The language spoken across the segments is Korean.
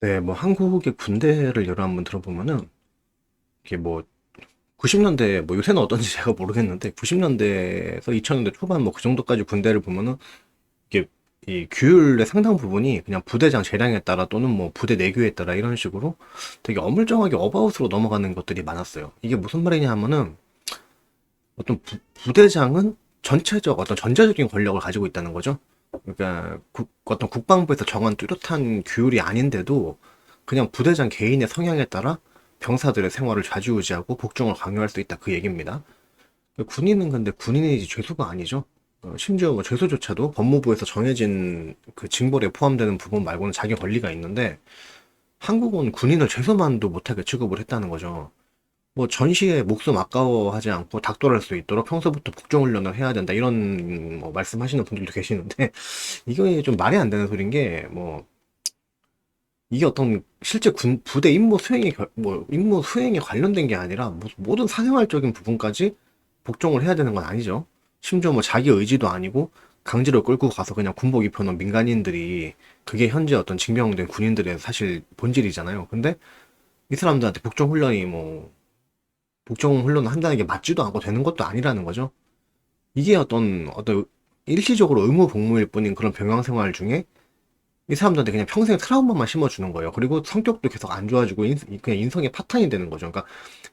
네, 뭐 한국의 군대를 예로 한번 들어보면은 이게 뭐 90년대 뭐 요새는 어떤지 제가 모르겠는데 90년대에서 2000년대 초반 뭐 그 정도까지 군대를 보면은 이게 이 규율의 상당 부분이 그냥 부대장 재량에 따라 또는 뭐 부대 내규에 따라 이런 식으로 되게 어물쩡하게 어바웃으로 넘어가는 것들이 많았어요. 이게 무슨 말이냐 하면은 어떤 부대장은 전체적 어떤 전체적인 권력을 가지고 있다는 거죠. 그러니까 어떤 국방부에서 정한 뚜렷한 규율이 아닌데도 그냥 부대장 개인의 성향에 따라 병사들의 생활을 좌지우지하고 복종을 강요할 수 있다 그 얘기입니다. 군인은 근데 군인이지 죄수가 아니죠. 심지어 뭐 죄수조차도 법무부에서 정해진 그 징벌에 포함되는 부분 말고는 자기 권리가 있는데 한국은 군인을 죄수만도 못하게 취급을 했다는 거죠. 뭐 전시에 목숨 아까워하지 않고 닥돌할 수 있도록 평소부터 복종 훈련을 해야 된다 이런 뭐 말씀하시는 분들도 계시는데 이게 좀 말이 안 되는 소리인 게 뭐 이게 어떤 실제 군 부대 임무 수행에 관련된 게 아니라 모든 사생활적인 부분까지 복종을 해야 되는 건 아니죠. 심지어 뭐 자기 의지도 아니고 강제로 끌고 가서 그냥 군복 입혀놓은 민간인들이 그게 현재 어떤 징병된 군인들의 사실 본질이잖아요. 근데 이 사람들한테 복종 훈련을 한다는 게 맞지도 않고 되는 것도 아니라는 거죠. 이게 어떤 일시적으로 의무 복무일 뿐인 그런 병영 생활 중에 이 사람들한테 그냥 평생 트라우마만 심어주는 거예요. 그리고 성격도 계속 안 좋아지고 그냥 인성의 파탄이 되는 거죠. 그러니까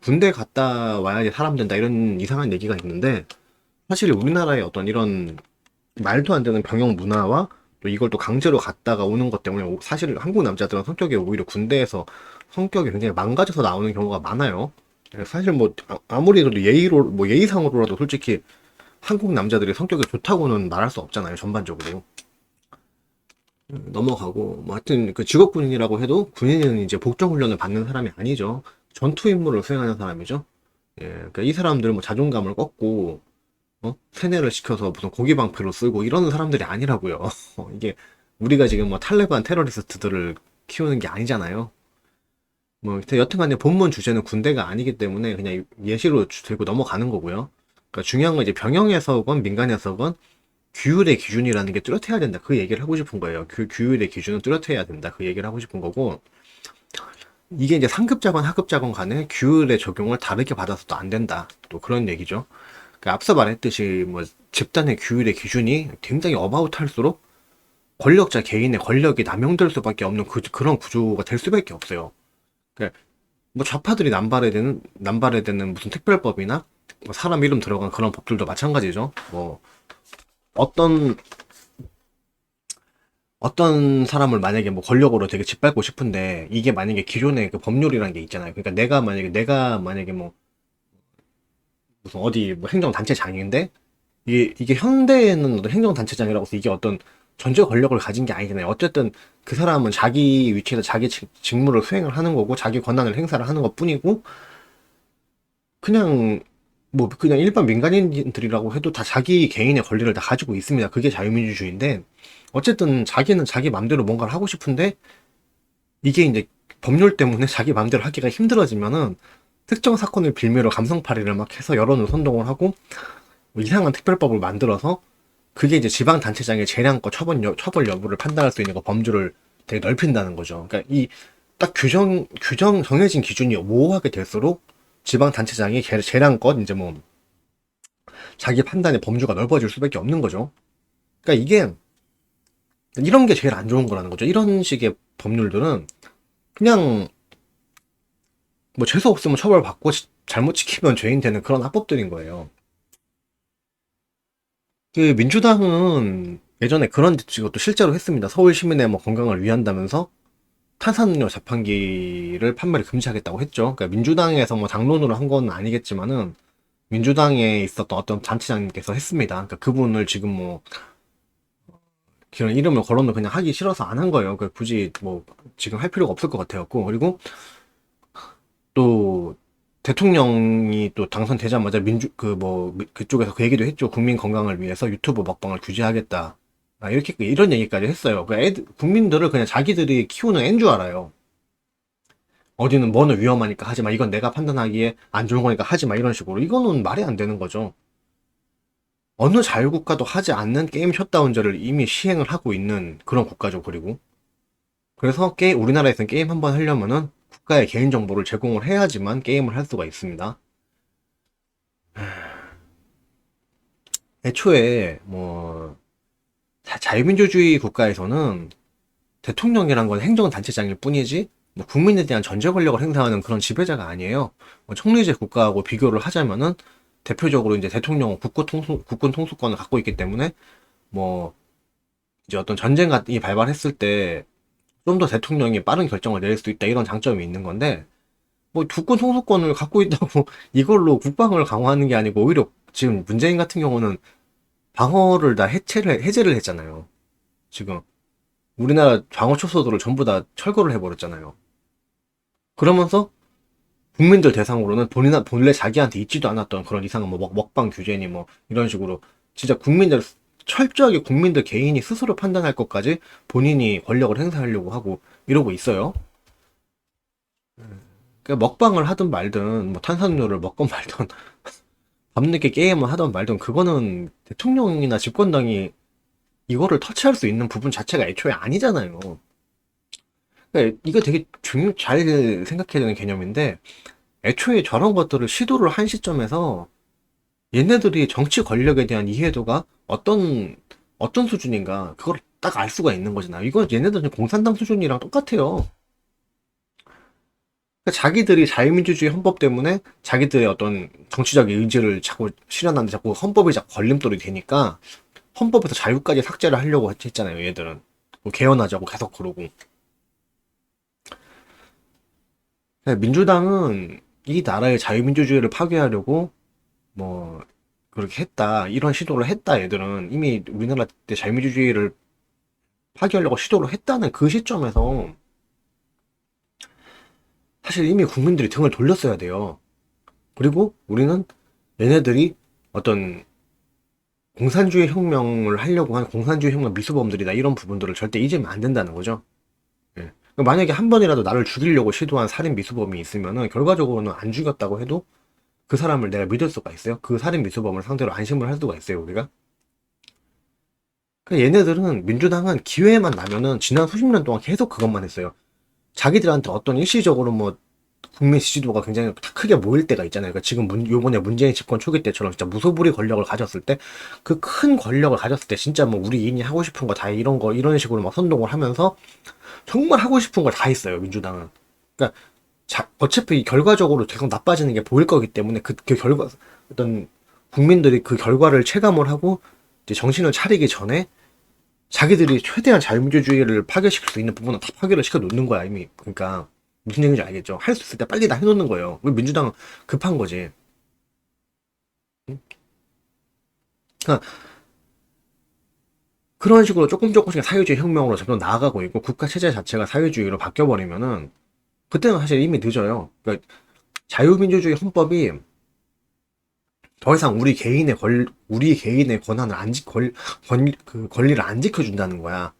군대 갔다 와야지 사람 된다 이런 이상한 얘기가 있는데 사실 우리나라의 어떤 이런 말도 안 되는 병영 문화와 또 이걸 또 강제로 갔다가 오는 것 때문에 사실 한국 남자들은 성격이 오히려 군대에서 성격이 굉장히 망가져서 나오는 경우가 많아요. 사실 뭐 아무리 그래도 예의상으로라도 솔직히 한국 남자들이 성격이 좋다고는 말할 수 없잖아요, 전반적으로. 넘어가고 뭐 하여튼 그 직업 군인이라고 해도 군인은 이제 복종 훈련을 받는 사람이 아니죠. 전투 임무를 수행하는 사람이죠. 예, 그러니까 이 사람들은 뭐 자존감을 꺾고 세뇌를 시켜서 무슨 고기 방패로 쓰고 이러는 사람들이 아니라고요. 이게 우리가 지금 뭐 탈레반 테러리스트들을 키우는 게 아니잖아요. 뭐 여튼간에 본문 주제는 군대가 아니기 때문에 그냥 예시로 들고 넘어가는 거고요. 그러니까 중요한 건 이제 병영에서건 민간에서건 규율의 기준이라는 게 뚜렷해야 된다. 그 얘기를 하고 싶은 거예요. 그 규율의 기준은 뚜렷해야 된다. 그 얘기를 하고 싶은 거고 이게 이제 상급자건 하급자건 간에 규율의 적용을 다르게 받아서도 안 된다. 또 그런 얘기죠. 그러니까 앞서 말했듯이 뭐 집단의 규율의 기준이 굉장히 어바웃할수록 권력자 개인의 권력이 남용될 수밖에 없는 그런 구조가 될 수밖에 없어요. 그러니까 뭐 좌파들이 남발해야 되는 무슨 특별법이나 뭐 사람 이름 들어간 그런 법들도 마찬가지죠. 뭐 어떤 어떤 사람을 만약에 뭐 권력으로 되게 짓밟고 싶은데 이게 만약에 기존의 그 법률이라는 게 있잖아요. 그러니까 내가 만약에 뭐 무슨 어디 뭐 행정단체장인데 이게 현대에는 어떤 행정단체장이라고 해서 이게 어떤 전제 권력을 가진 게 아니잖아요. 어쨌든 그 사람은 자기 위치에서 자기 직무를 수행을 하는 거고 자기 권한을 행사를 하는 것 뿐이고 그냥 뭐 그냥 일반 민간인들이라고 해도 다 자기 개인의 권리를 다 가지고 있습니다. 그게 자유민주주의인데 어쨌든 자기는 자기 맘대로 뭔가를 하고 싶은데 이게 이제 법률 때문에 자기 맘대로 하기가 힘들어지면은 특정 사건을 빌미로 감성팔이를 막 해서 여론을 선동을 하고 뭐 이상한 특별법을 만들어서 그게 이제 지방단체장의 재량과 처벌 여부를 판단할 수 있는 그 범주를 되게 넓힌다는 거죠. 그러니까 이 딱 정해진 기준이 모호하게 될수록 지방단체장이 재량껏 이제 뭐 자기 판단의 범주가 넓어질 수밖에 없는 거죠. 그러니까 이게 이런 게 제일 안 좋은 거라는 거죠. 이런 식의 법률들은 그냥 뭐 재수 없으면 처벌받고 잘못 지키면 죄인 되는 그런 합법들인 거예요. 그 민주당은 예전에 그런 것도 실제로 했습니다. 서울 시민의 뭐 건강을 위한다면서 탄산음료 자판기를 판매를 금지하겠다고 했죠. 그러니까 민주당에서 뭐 당론으로 한 건 아니겠지만은 민주당에 있었던 어떤 단체장님께서 했습니다. 그러니까 그분을 지금 뭐 그런 이름을 거론을 그냥 하기 싫어서 안 한 거예요. 그러니까 굳이 뭐 지금 할 필요가 없을 것 같아갖고 그리고 또 대통령이 또 당선되자마자 그쪽에서 그 얘기도 했죠. 국민 건강을 위해서 유튜브 먹방을 규제하겠다. 이렇게 이런 얘기까지 했어요. 국민들을 그냥 자기들이 키우는 애인 줄 알아요. 어디는 뭐는 위험하니까 하지 마. 이건 내가 판단하기에 안 좋은 거니까 하지 마. 이런 식으로. 이거는 말이 안 되는 거죠. 어느 자유국가도 하지 않는 게임 셧다운제를 이미 시행을 하고 있는 그런 국가죠. 그리고 그래서 우리나라에서는 게임 한번 하려면은 국가의 개인정보를 제공을 해야지만 게임을 할 수가 있습니다. 애초에 뭐 자유민주주의 국가에서는 대통령이란 건 행정단체장일 뿐이지 뭐 국민에 대한 전제 권력을 행사하는 그런 지배자가 아니에요. 뭐 총리제 국가하고 비교를 하자면은 대표적으로 이제 대통령은 국군 통수권을 갖고 있기 때문에 뭐 이제 어떤 전쟁이 발발했을 때 좀 더 대통령이 빠른 결정을 내릴 수 있다 이런 장점이 있는 건데 뭐 국군 통수권을 갖고 있다고 이걸로 국방을 강화하는 게 아니고 오히려 지금 문재인 같은 경우는 방어를 다 해제를 했잖아요. 지금 우리나라 방어 초소들을 전부 다 철거를 해버렸잖아요. 그러면서 국민들 대상으로는 본래 자기한테 있지도 않았던 그런 이상한 뭐 먹방 규제니 뭐 이런 식으로 진짜 철저하게 국민들 개인이 스스로 판단할 것까지 본인이 권력을 행사하려고 하고 이러고 있어요. 그러니까 먹방을 하든 말든 뭐 탄산음료를 먹건 말든 밤늦게 게임을 하든 말든 그거는 대통령이나 집권당이 이거를 터치할 수 있는 부분 자체가 애초에 아니잖아요. 그러니까 이거 되게 잘 생각해야 되는 개념인데 애초에 저런 것들을 시도를 한 시점에서 얘네들이 정치 권력에 대한 이해도가 어떤 수준인가 그걸 딱 알 수가 있는 거잖아. 이거 얘네들은 공산당 수준이랑 똑같아요. 그러니까 자기들이 자유민주주의 헌법 때문에 자기들의 어떤 정치적 의지를 자꾸 실현하는데 자꾸 헌법이 자꾸 걸림돌이 되니까 헌법에서 자유까지 삭제를 하려고 했잖아요. 얘들은 뭐 개헌하자고 계속 그러고. 민주당은 이 나라의 자유민주주의를 파괴하려고 뭐 그렇게 했다 이런 시도를 했다. 얘들은 이미 우리나라 때 자유민주주의를 파괴하려고 시도를 했다는 그 시점에서 사실 이미 국민들이 등을 돌렸어야 돼요. 그리고 우리는 얘네들이 어떤 공산주의 혁명을 하려고 한 공산주의 혁명 미수범들이다 이런 부분들을 절대 잊으면 안 된다는 거죠. 예. 만약에 한 번이라도 나를 죽이려고 시도한 살인 미수범이 있으면은 결과적으로는 안 죽였다고 해도 그 사람을 내가 믿을 수가 있어요? 그 살인 미수범을 상대로 안심을 할 수가 있어요, 우리가? 그러니까 얘네들은 민주당은 기회만 나면은 지난 수십 년 동안 계속 그것만 했어요. 자기들한테 어떤 일시적으로 뭐 국민 지지도가 굉장히 크게 모일 때가 있잖아요. 그러니까 지금 요번에 문재인 집권 초기 때처럼 진짜 무소불위 권력을 가졌을 때 그 큰 권력을 가졌을 때 진짜 뭐 우리 인이 하고 싶은 거 다 이런 식으로 막 선동을 하면서 정말 하고 싶은 걸 다 했어요, 민주당은. 그러니까 어차피 결과적으로 계속 나빠지는 게 보일 거기 때문에 그 결과 어떤 국민들이 그 결과를 체감을 하고 이제 정신을 차리기 전에 자기들이 최대한 자유민주주의를 파괴시킬 수 있는 부분은 다 파괴를 시켜 놓는 거야 이미. 그러니까 무슨 얘기인지 알겠죠? 할 수 있을 때 빨리 다 해놓는 거예요. 민주당은 급한 거지. 그러니까 그런 식으로 조금씩 사회주의 혁명으로 점점 나아가고 있고 국가 체제 자체가 사회주의로 바뀌어버리면은 그때는 사실 이미 늦어요. 그러니까 자유민주주의 헌법이 더 이상 우리 개인의 권한을 그 권리를 안 지켜준다는 거야.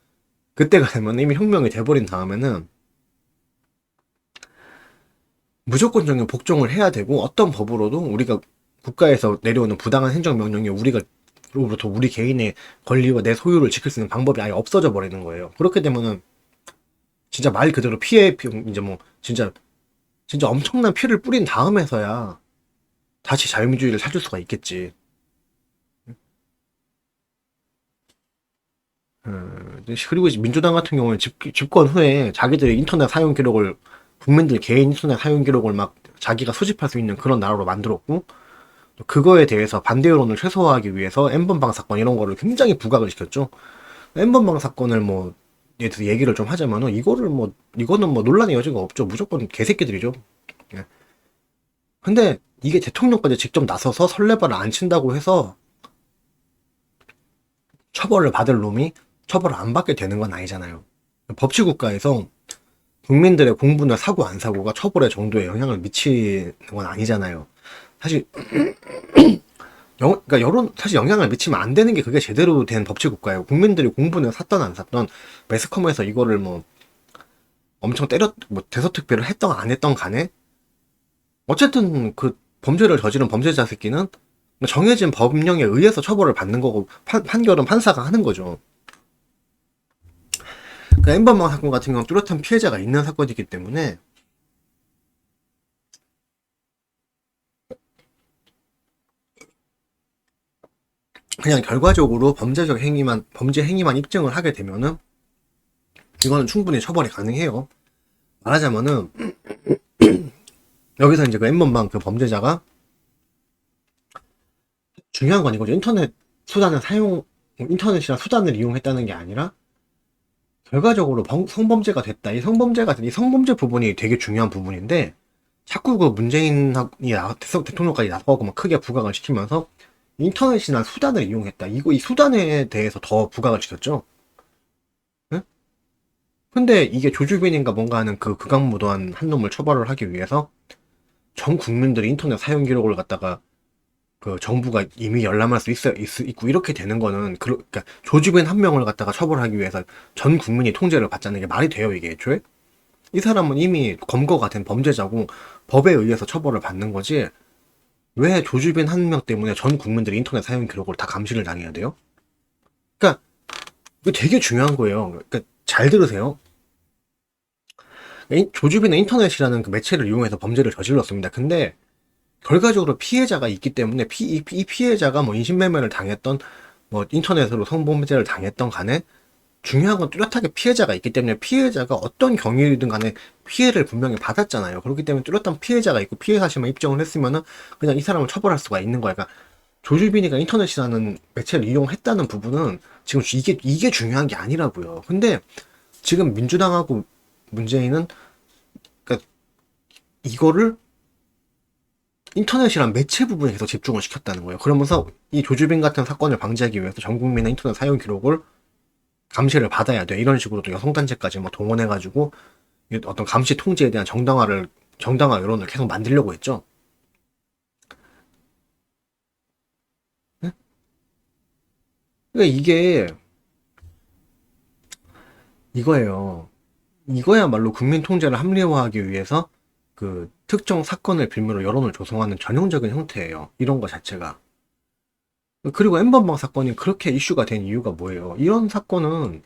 그때가 되면 이미 혁명이 돼버린 다음에는 무조건적인 복종을 해야 되고 어떤 법으로도 우리가 국가에서 내려오는 부당한 행정명령이 로부터 우리 개인의 권리와 내 소유를 지킬 수 있는 방법이 아예 없어져 버리는 거예요. 그렇게 되면은 진짜 말 그대로 이제 뭐 진짜 엄청난 피를 뿌린 다음에서야 다시 자유민주주의를 찾을 수가 있겠지. 그리고 이제 민주당 같은 경우는 집권 후에 자기들의 인터넷 사용 기록을 국민들 개인 인터넷 사용 기록을 막 자기가 수집할 수 있는 그런 나라로 만들었고 그거에 대해서 반대 여론을 최소화하기 위해서 N번방 사건 이런 거를 굉장히 부각을 시켰죠. N번방 사건을 뭐 얘기를 좀 하자면은 이거는 뭐 논란의 여지가 없죠. 무조건 개새끼들이죠. 예. 근데 이게 대통령까지 직접 나서서 설레발을 안 친다고 해서 처벌을 받을 놈이 처벌을 안 받게 되는 건 아니잖아요. 법치국가에서 국민들의 공부나 사고 안 사고가 처벌의 정도에 영향을 미치는 건 아니잖아요. 사실 그러니까 사실 영향을 미치면 안 되는 게 그게 제대로 된 법치국가예요. 국민들이 공부는 샀던 안 샀던 매스컴에서 이거를 뭐 엄청 뭐 대서특필을 했던 안 했던 간에 어쨌든 그 범죄를 저지른 범죄자 새끼는 정해진 법령에 의해서 처벌을 받는 거고 판결은 판사가 하는 거죠. 그러니까 엠번방 사건 같은 경우는 뚜렷한 피해자가 있는 사건이기 때문에 그냥 결과적으로 범죄 행위만 입증을 하게 되면은 이거는 충분히 처벌이 가능해요. 말하자면은 여기서 이제 그 엠번방 그 범죄자가 중요한 건 이거죠. 인터넷이나 수단을 이용했다는 게 아니라 결과적으로 성범죄가 됐다. 이 성범죄 부분이 되게 중요한 부분인데 자꾸 그 대통령까지 나서고 막 크게 부각을 시키면서 인터넷이나 수단을 이용했다. 이 수단에 대해서 더 부각을 시켰죠. 응? 근데 이게 조주빈인가 뭔가 하는 그 극악무도한 한 놈을 처벌을 하기 위해서 전 국민들이 인터넷 사용 기록을 갖다가 그 정부가 이미 열람할 수 있고 이렇게 되는 거는 그러니까 조직인 한 명을 갖다가 처벌하기 위해서 전 국민이 통제를 받자는 게 말이 돼요 이게 애초에? 이 사람은 이미 검거가 된 범죄자고 법에 의해서 처벌을 받는 거지 왜 조주빈 한 명 때문에 전 국민들이 인터넷 사용 기록을 다 감시를 당해야 돼요? 그러니까 이거 되게 중요한 거예요. 그러니까 잘 들으세요. 조주빈은 인터넷이라는 그 매체를 이용해서 범죄를 저질렀습니다. 근데 결과적으로 피해자가 있기 때문에 이 피해자가 뭐 인신매매를 당했던 뭐 인터넷으로 성범죄를 당했던 간에 중요한 건 뚜렷하게 피해자가 있기 때문에 피해자가 어떤 경위이든 간에 피해를 분명히 받았잖아요. 그렇기 때문에 뚜렷한 피해자가 있고 피해 사실만 입증을 했으면은 그냥 이 사람을 처벌할 수가 있는 거야. 그러니까 조주빈이가 인터넷이라는 매체를 이용했다는 부분은 지금 이게 중요한 게 아니라고요. 근데 지금 민주당하고 문재인은 그러니까 이거를 인터넷이란 매체 부분에 계속 집중을 시켰다는 거예요. 그러면서 이 조주빈 같은 사건을 방지하기 위해서 전 국민의 인터넷 사용 기록을 감시를 받아야 돼. 이런 식으로 또 여성단체까지 뭐 동원해가지고 어떤 감시 통제에 대한 정당화 여론을 계속 만들려고 했죠. 네? 그러니까 이거예요. 이거야말로 국민 통제를 합리화하기 위해서 그 특정 사건을 빌미로 여론을 조성하는 전형적인 형태예요. 이런 거 자체가. 그리고 엠번방 사건이 그렇게 이슈가 된 이유가 뭐예요? 이런 사건은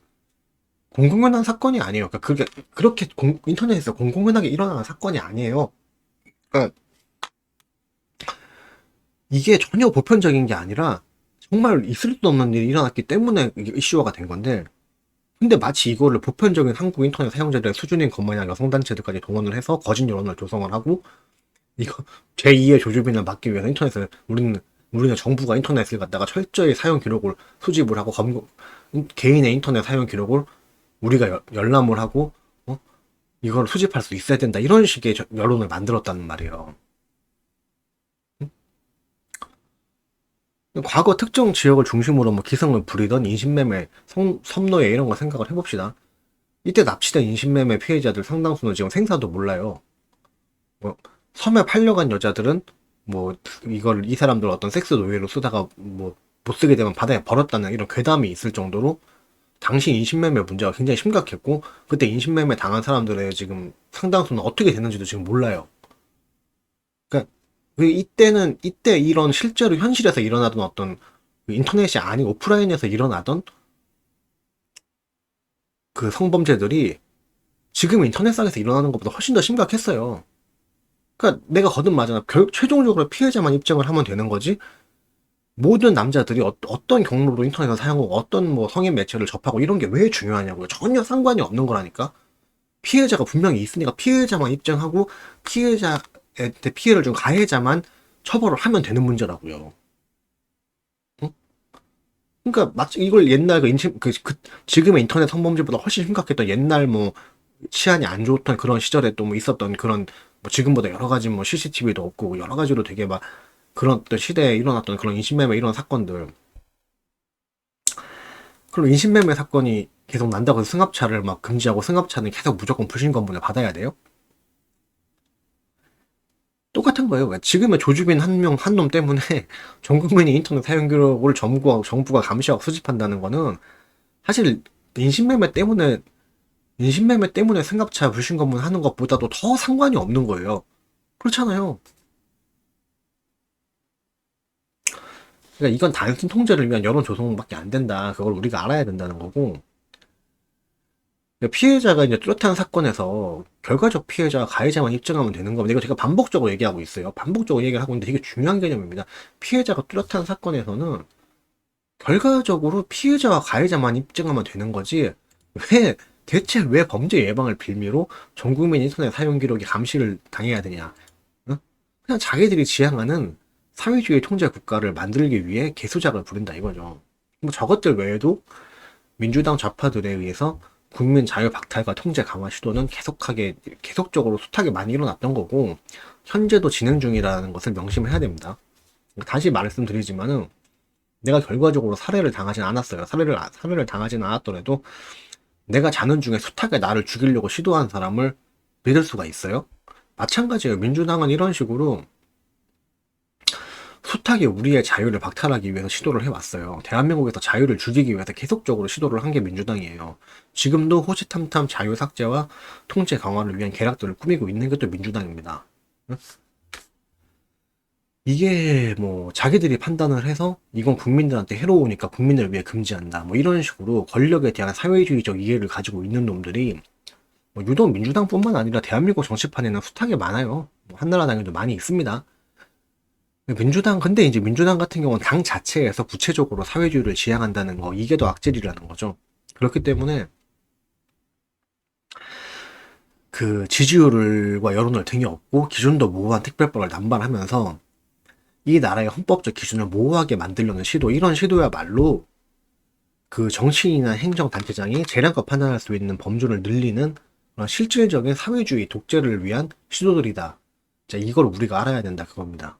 공공연한 사건이 아니에요. 그러니까 그렇게 인터넷에서 공공연하게 일어나는 사건이 아니에요. 그러니까 이게 전혀 보편적인 게 아니라 정말 있을 수도 없는 일이 일어났기 때문에 이게 이슈화가 된 건데 근데 마치 이거를 보편적인 한국 인터넷 사용자들의 수준인 것마냥 여성단체들까지 동원을 해서 거짓 여론을 조성을 하고 이거 제2의 조주빈을 막기 위해서 우리는 정부가 인터넷을 갖다가 철저히 사용 기록을 수집을 하고 개인의 인터넷 사용 기록을 우리가 열람을 하고 이걸 수집할 수 있어야 된다 이런 식의 여론을 만들었다는 말이에요. 과거 특정 지역을 중심으로 뭐 기승을 부리던 인신매매, 섬노예 이런 거 생각을 해봅시다. 이때 납치된 인신매매 피해자들 상당수는 지금 생사도 몰라요. 뭐 섬에 팔려간 여자들은 뭐 이 사람들 어떤 섹스 노예로 쓰다가 뭐 못 쓰게 되면 바다에 버렸다는 이런 괴담이 있을 정도로 당시 인신매매 문제가 굉장히 심각했고 그때 인신매매 당한 사람들의 지금 상당수는 어떻게 됐는지도 지금 몰라요. 그러니까 이때 이런 실제로 현실에서 일어나던 어떤 그 인터넷이 아닌 오프라인에서 일어나던 그 성범죄들이 지금 인터넷상에서 일어나는 것보다 훨씬 더 심각했어요. 그러니까 내가 거듭말하잖아. 최종적으로 피해자만 입증을 하면 되는 거지. 모든 남자들이 떤 경로로 인터넷을 사용하고 어떤 뭐 성인 매체를 접하고 이런 게 왜 중요하냐고요. 전혀 상관이 없는 거라니까. 피해자가 분명히 있으니까 피해자만 입증하고 피해자한테 피해를 준 가해자만 처벌을 하면 되는 문제라고요. 응? 그러니까 마치 이걸 옛날 지금의 인터넷 성범죄보다 훨씬 심각했던 옛날 뭐 치안이 안 좋던 그런 시절에 또 뭐 있었던 그런 뭐 지금보다 여러 가지 뭐 CCTV도 없고 여러 가지로 되게 막 그런 또 시대에 일어났던 그런 인신매매 이런 사건들. 그럼 인신매매 사건이 계속 난다고 해서 승합차를 막 금지하고 승합차는 계속 무조건 불신검문을 받아야 돼요? 똑같은 거예요. 왜? 지금의 조주빈 한 놈 때문에 전 국민이 인터넷 사용 기록을 정부가 감시하고 수집한다는 거는 사실 인신매매 때문에 인신매매 때문에 승합차 불신검문 하는 것보다도 더 상관이 없는 거예요. 그렇잖아요. 그러니까 이건 단순 통제를 위한 여론 조성밖에 안 된다. 그걸 우리가 알아야 된다는 거고. 피해자가 이제 뚜렷한 사건에서 결과적 피해자와 가해자만 입증하면 되는 겁니다. 이거 제가 반복적으로 얘기하고 있어요. 반복적으로 얘기를 하고 있는데 되게 중요한 개념입니다. 피해자가 뚜렷한 사건에서는 결과적으로 피해자와 가해자만 입증하면 되는 거지. 왜 대체 왜 범죄 예방을 빌미로 전 국민 인터넷 사용 기록이 감시를 당해야 되냐? 응? 그냥 자기들이 지향하는 사회주의 통제 국가를 만들기 위해 개수작을 부린다 이거죠. 뭐 저것들 외에도 민주당 좌파들에 의해서 국민 자유 박탈과 통제 강화 시도는 계속적으로 숱하게 많이 일어났던 거고, 현재도 진행 중이라는 것을 명심해야 됩니다. 다시 말씀드리지만은, 내가 결과적으로 살해를 당하진 않았어요. 살해를 당하진 않았더라도, 내가 자는 중에 숱하게 나를 죽이려고 시도한 사람을 믿을 수가 있어요? 마찬가지예요. 민주당은 이런 식으로 숱하게 우리의 자유를 박탈하기 위해서 시도를 해왔어요. 대한민국에서 자유를 죽이기 위해서 계속적으로 시도를 한 게 민주당이에요. 지금도 호시탐탐 자유 삭제와 통제 강화를 위한 계략들을 꾸미고 있는 게 또 민주당입니다. 응? 이게 뭐 자기들이 판단을 해서 이건 국민들한테 해로우니까 국민을 위해 금지한다. 뭐 이런 식으로 권력에 대한 사회주의적 이해를 가지고 있는 놈들이 뭐 유독 민주당뿐만 아니라 대한민국 정치판에는 숱하게 많아요. 뭐 한나라당에도 많이 있습니다. 근데 이제 민주당 같은 경우는 당 자체에서 구체적으로 사회주의를 지향한다는 거, 이게 더 악질이라는 거죠. 그렇기 때문에 그 지지율과 여론을 등에 업고 기준도 모호한 특별법을 남발하면서 이 나라의 헌법적 기준을 모호하게 만들려는 시도, 이런 시도야말로 그 정치인이나 행정단체장이 재량껏 판단할 수 있는 범주를 늘리는 그런 실질적인 사회주의 독재를 위한 시도들이다. 자, 이걸 우리가 알아야 된다, 그겁니다.